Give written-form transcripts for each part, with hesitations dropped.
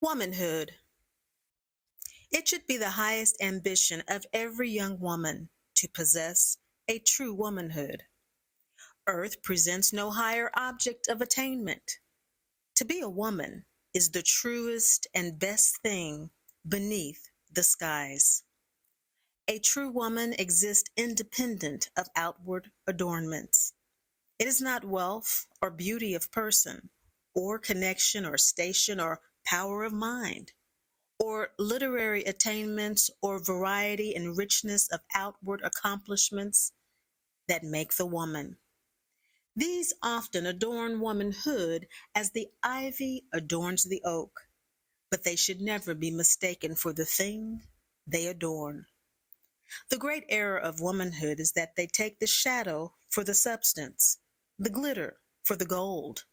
Womanhood. It should be the highest ambition of every young woman to possess a true womanhood. Earth presents no higher object of attainment. To be a woman is the truest and best thing beneath the skies. A true woman exists independent of outward adornments. It is not wealth or beauty of person, or connection or station or power of mind, or literary attainments or variety and richness of outward accomplishments that make the woman. These often adorn womanhood as the ivy adorns the oak, but they should never be mistaken for the thing they adorn. The great error of womanhood is that they take the shadow for the substance, the glitter for the gold,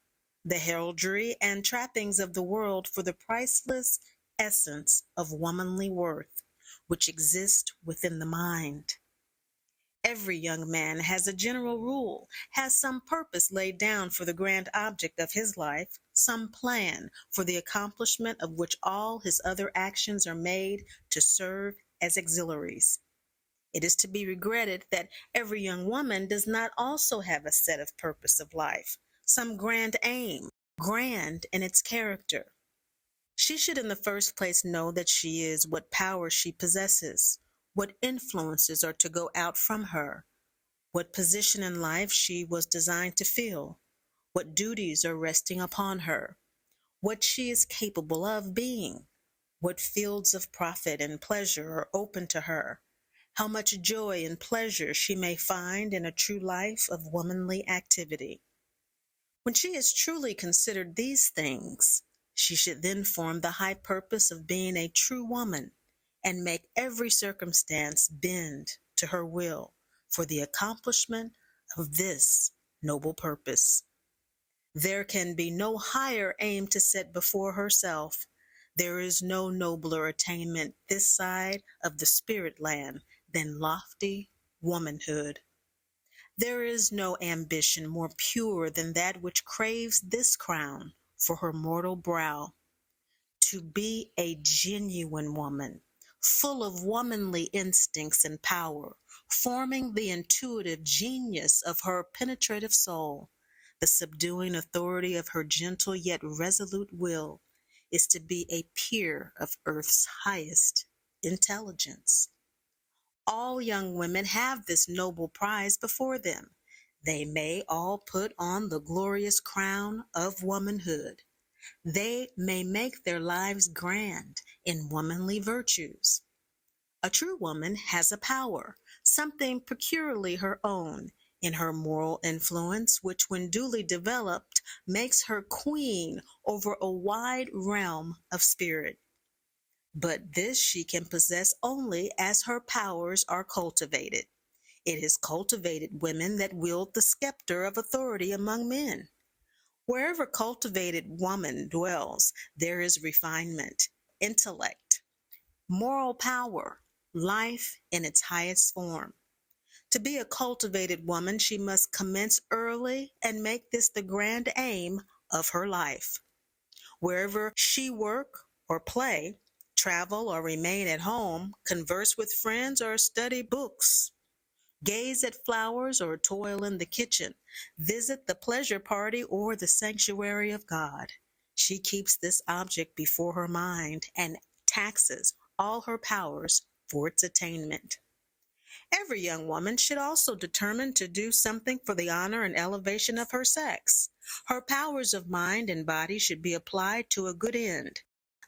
the heraldry and trappings of the world for the priceless essence of womanly worth, which exists within the mind. Every young man has a general rule, has some purpose laid down for the grand object of his life, some plan for the accomplishment of which all his other actions are made to serve as auxiliaries. It is to be regretted that every young woman does not also have a set of purpose of life, some grand aim, grand in its character. She should in the first place know that she is, what power she possesses, what influences are to go out from her, what position in life she was designed to fill, what duties are resting upon her, what she is capable of being, what fields of profit and pleasure are open to her, how much joy and pleasure she may find in a true life of womanly activity. When she has truly considered these things, she should then form the high purpose of being a true woman and make every circumstance bend to her will for the accomplishment of this noble purpose. There can be no higher aim to set before herself. There is no nobler attainment this side of the spirit land than lofty womanhood. There is no ambition more pure than that which craves this crown for her mortal brow. To be a genuine woman, full of womanly instincts and power, forming the intuitive genius of her penetrative soul, the subduing authority of her gentle yet resolute will, is to be a peer of earth's highest intelligence. All young women have this noble prize before them. They may all put on the glorious crown of womanhood. They may make their lives grand in womanly virtues. A true woman has a power, something peculiarly her own, in her moral influence, which when duly developed makes her queen over a wide realm of spirit. But this she can possess only as her powers are cultivated. It is cultivated women that wield the scepter of authority among men. Wherever cultivated woman dwells, there is refinement, intellect, moral power, life in its highest form. To be a cultivated woman, she must commence early and make this the grand aim of her life. Wherever she work or play, travel or remain at home, converse with friends or study books, gaze at flowers or toil in the kitchen, visit the pleasure party or the sanctuary of God, she keeps this object before her mind and taxes all her powers for its attainment. Every young woman should also determine to do something for the honor and elevation of her sex. Her powers of mind and body should be applied to a good end.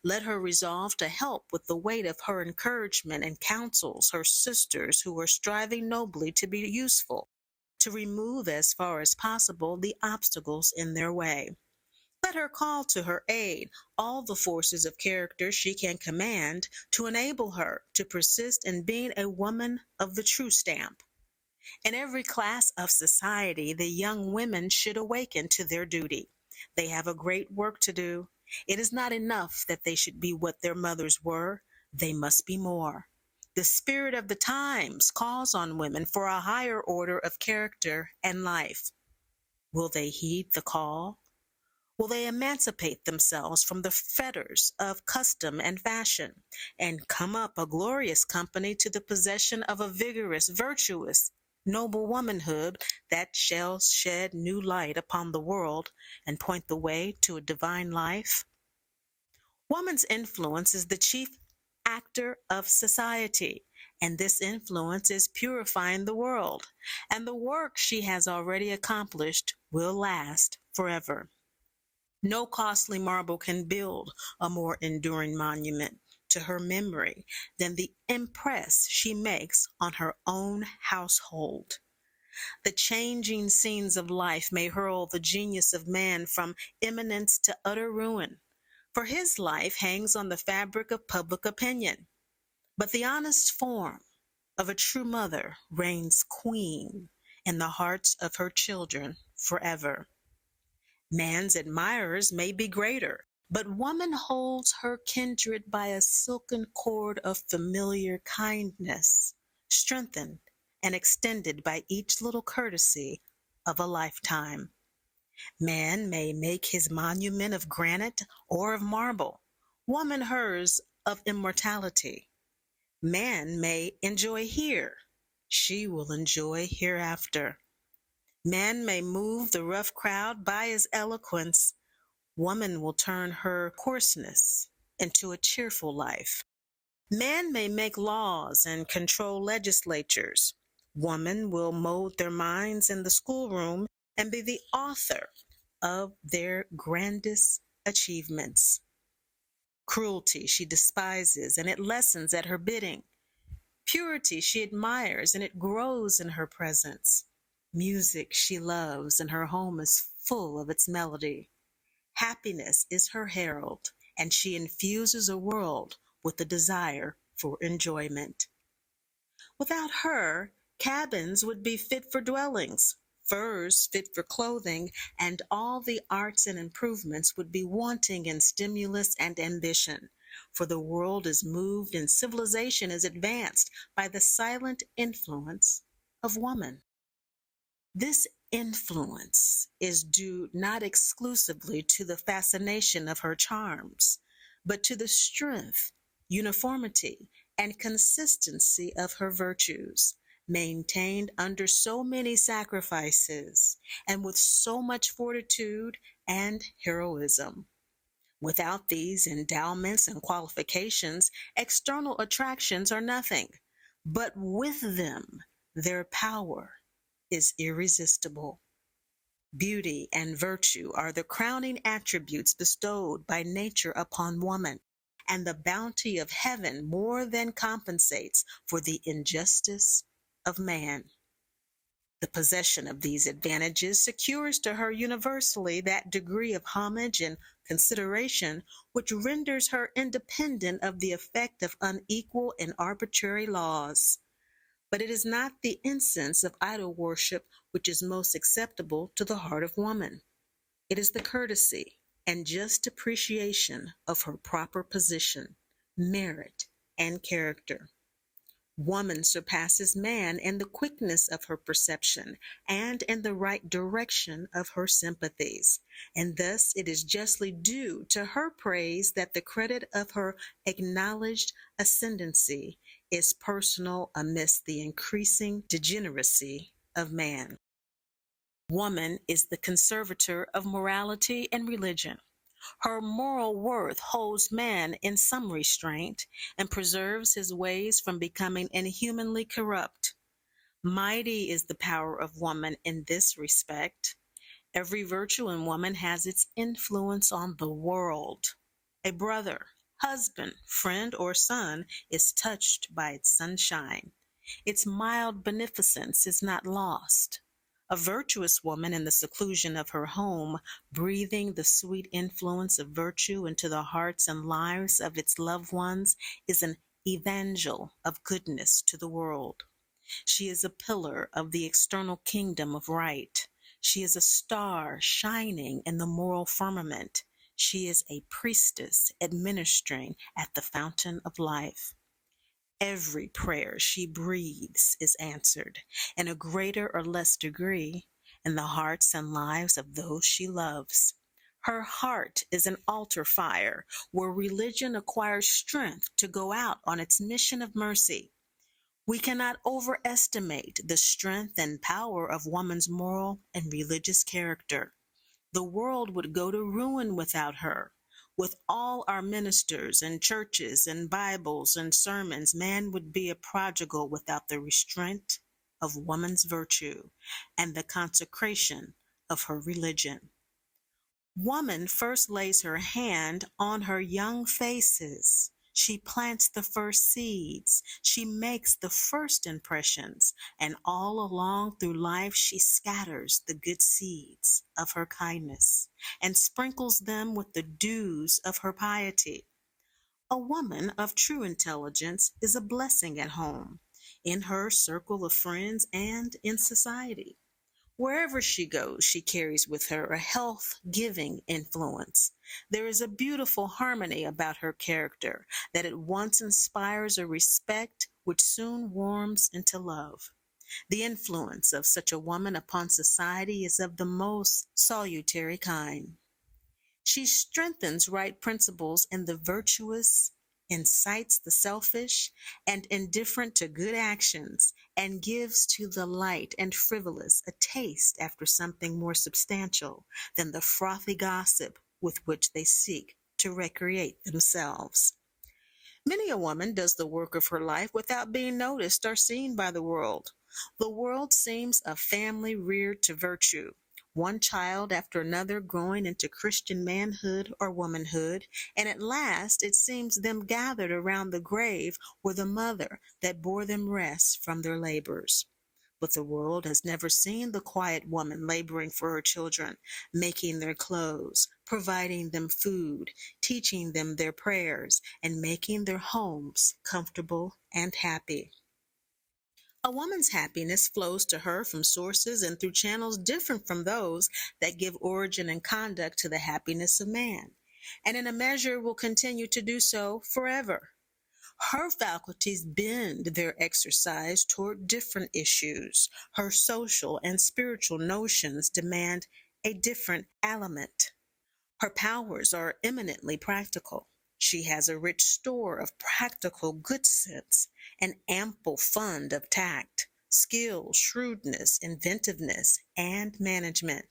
Let her resolve to help with the weight of her encouragement and counsels her sisters who are striving nobly to be useful, to remove as far as possible the obstacles in their way. Let her call to her aid all the forces of character she can command to enable her to persist in being a woman of the true stamp. In every class of society, the young women should awaken to their duty. They have a great work to do. It is not enough that they should be what their mothers were. They must be more. The spirit of the times calls on women for a higher order of character and life. Will they heed the call? will they emancipate themselves from the fetters of custom and fashion, and come up a glorious company to the possession of a vigorous, virtuous, noble womanhood that shall shed new light upon the world and point the way to a divine life? Woman's influence is the chief actor of society, and this influence is purifying the world, and the work she has already accomplished will last forever. No costly marble can build a more enduring monument to her memory than the impress she makes on her own household. The changing scenes of life may hurl the genius of man from eminence to utter ruin, for his life hangs on the fabric of public opinion. But the honest form of a true mother reigns queen in the hearts of her children forever. Man's admirers may be greater, but woman holds her kindred by a silken cord of familiar kindness, strengthened and extended by each little courtesy of a lifetime. Man may make his monument of granite or of marble, woman hers of immortality. Man may enjoy here, she will enjoy hereafter. Man may move the rough crowd by his eloquence, woman will turn her coarseness into a cheerful life. Man may make laws and control legislatures, woman will mold their minds in the schoolroom and be the author of their grandest achievements. Cruelty she despises, and it lessens at her bidding. Purity she admires, and it grows in her presence. Music she loves, and her home is full of its melody. Happiness is her herald, and she infuses a world with the desire for enjoyment. Without her, cabins would be fit for dwellings, furs fit for clothing, and all the arts and improvements would be wanting in stimulus and ambition, for the world is moved and civilization is advanced by the silent influence of woman. This influence is due not exclusively to the fascination of her charms, but to the strength, uniformity, and consistency of her virtues, maintained under so many sacrifices and with so much fortitude and heroism. Without these endowments and qualifications, external attractions are nothing, but with them, their power is irresistible. Beauty and virtue are the crowning attributes bestowed by nature upon woman, and the bounty of heaven more than compensates for the injustice of man. The possession of these advantages secures to her universally that degree of homage and consideration which renders her independent of the effect of unequal and arbitrary laws. But it is not the incense of idol worship which is most acceptable to the heart of woman. It is the courtesy and just appreciation of her proper position, merit, and character. Woman surpasses man in the quickness of her perception and in the right direction of her sympathies, and thus it is justly due to her praise that the credit of her acknowledged ascendancy is personal amidst the increasing degeneracy of man. Woman is the conservator of morality and religion. Her moral worth holds man in some restraint and preserves his ways from becoming inhumanly corrupt. Mighty is the power of woman in this respect. Every virtue in woman has its influence on the world. A brother, husband, friend, or son is touched by its sunshine. Its mild beneficence is not lost. A virtuous woman in the seclusion of her home, breathing the sweet influence of virtue into the hearts and lives of its loved ones, is an evangel of goodness to the world. She is a pillar of the external kingdom of right. She is a star shining in the moral firmament. She is a priestess administering at the fountain of life. Every prayer she breathes is answered, in a greater or less degree, in the hearts and lives of those she loves. Her heart is an altar fire where religion acquires strength to go out on its mission of mercy. We cannot overestimate the strength and power of woman's moral and religious character. The world would go to ruin without her. With all our ministers and churches and Bibles and sermons, man would be a prodigal without the restraint of woman's virtue and the consecration of her religion. Woman first lays her hand on her young faces. She plants the first seeds. She makes the first impressions. And all along through life, she scatters the good seeds of her kindness and sprinkles them with the dews of her piety. A woman of true intelligence is a blessing at home, in her circle of friends, and in society. Wherever she goes, she carries with her a health-giving influence. There is a beautiful harmony about her character that at once inspires a respect which soon warms into love. The influence of such a woman upon society is of the most salutary kind. She strengthens right principles in the virtuous, incites the selfish and indifferent to good actions, and gives to the light and frivolous a taste after something more substantial than the frothy gossip with which they seek to recreate themselves. Many a woman does the work of her life without being noticed or seen by the world. The world seems a family reared to virtue, one child after another growing into Christian manhood or womanhood, and at last it seems them gathered around the grave where the mother that bore them rests from their labors. But the world has never seen the quiet woman laboring for her children, making their clothes, providing them food, teaching them their prayers, and making their homes comfortable and happy. A woman's happiness flows to her from sources and through channels different from those that give origin and conduct to the happiness of man, and in a measure will continue to do so forever. Her faculties bend their exercise toward different issues. Her social and spiritual notions demand a different aliment. Her powers are eminently practical. She has a rich store of practical good sense, an ample fund of tact, skill, shrewdness, inventiveness, and management.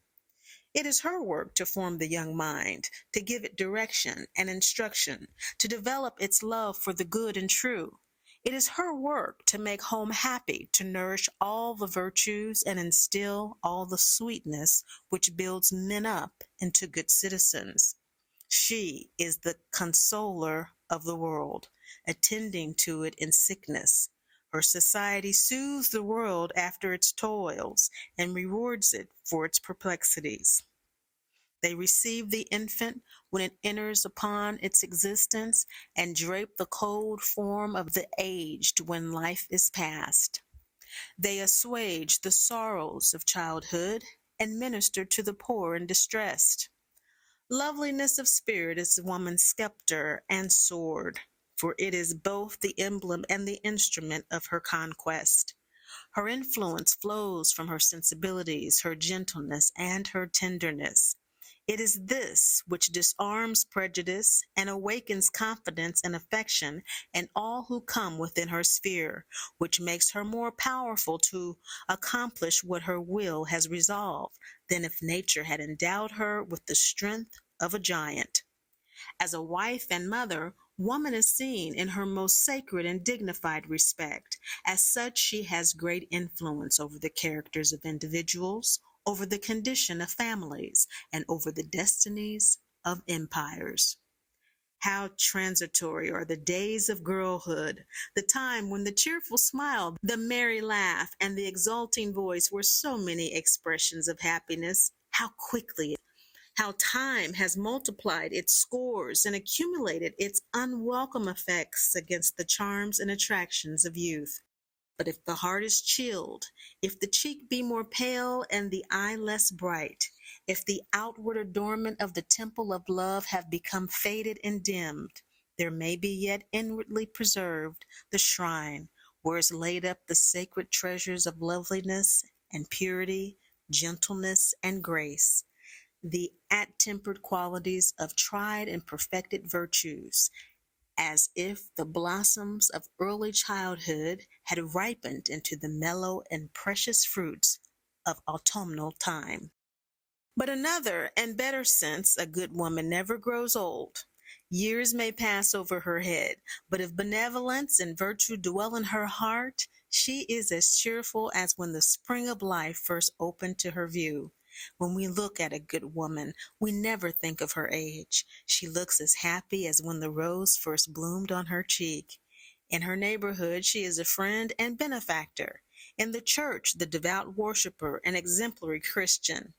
It is her work to form the young mind, to give it direction and instruction, to develop its love for the good and true. It is her work to make home happy, to nourish all the virtues and instill all the sweetness which builds men up into good citizens. She is the consoler of the world, attending to it in sickness. Her society soothes the world after its toils and rewards it for its perplexities. They receive the infant when it enters upon its existence and drape the cold form of the aged when life is past. They assuage the sorrows of childhood and minister to the poor and distressed. Loveliness of spirit is woman's scepter and sword, for it is both the emblem and the instrument of her conquest. Her influence flows from her sensibilities, her gentleness, and her tenderness. It is this which disarms prejudice and awakens confidence and affection in all who come within her sphere, which makes her more powerful to accomplish what her will has resolved than if nature had endowed her with the strength of a giant. As a wife and mother, woman is seen in her most sacred and dignified respect. As such, she has great influence over the characters of individuals, over the condition of families, and over the destinies of empires. How transitory are the days of girlhood, the time when the cheerful smile, the merry laugh, and the exulting voice were so many expressions of happiness. How quickly, how time has multiplied its scores and accumulated its unwelcome effects against the charms and attractions of youth. But if the heart is chilled, if the cheek be more pale and the eye less bright, if the outward adornment of the temple of love have become faded and dimmed, there may be yet inwardly preserved the shrine where is laid up the sacred treasures of loveliness and purity, gentleness and grace. the at-tempered qualities of tried and perfected virtues, as if the blossoms of early childhood had ripened into the mellow and precious fruits of autumnal time. But another and better sense, a good woman never grows old. Years may pass over her head, but if benevolence and virtue dwell in her heart, she is as cheerful as when the spring of life first opened to her view. When we look at a good woman, we never think of her age. She looks as happy as when the rose first bloomed on her cheek. In her neighborhood, she is a friend and benefactor. In the church, the devout worshiper and exemplary Christian.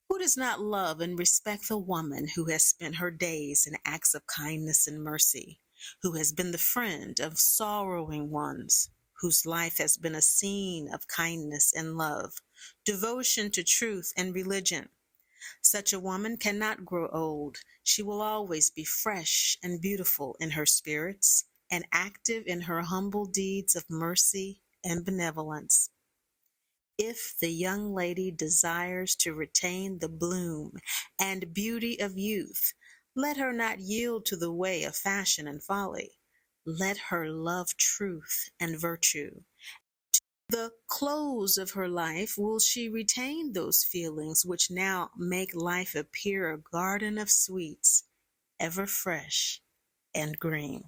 Who does not love and respect the woman who has spent her days in acts of kindness and mercy, who has been the friend of sorrowing ones, whose life has been a scene of kindness and love, devotion to truth and religion? Such a woman cannot grow old. She will always be fresh and beautiful in her spirits and active in her humble deeds of mercy and benevolence. If the young lady desires to retain the bloom and beauty of youth, let her not yield to the way of fashion and folly. Let her love truth and virtue. The close of her life will she retain those feelings which now make life appear a garden of sweets, ever fresh and green.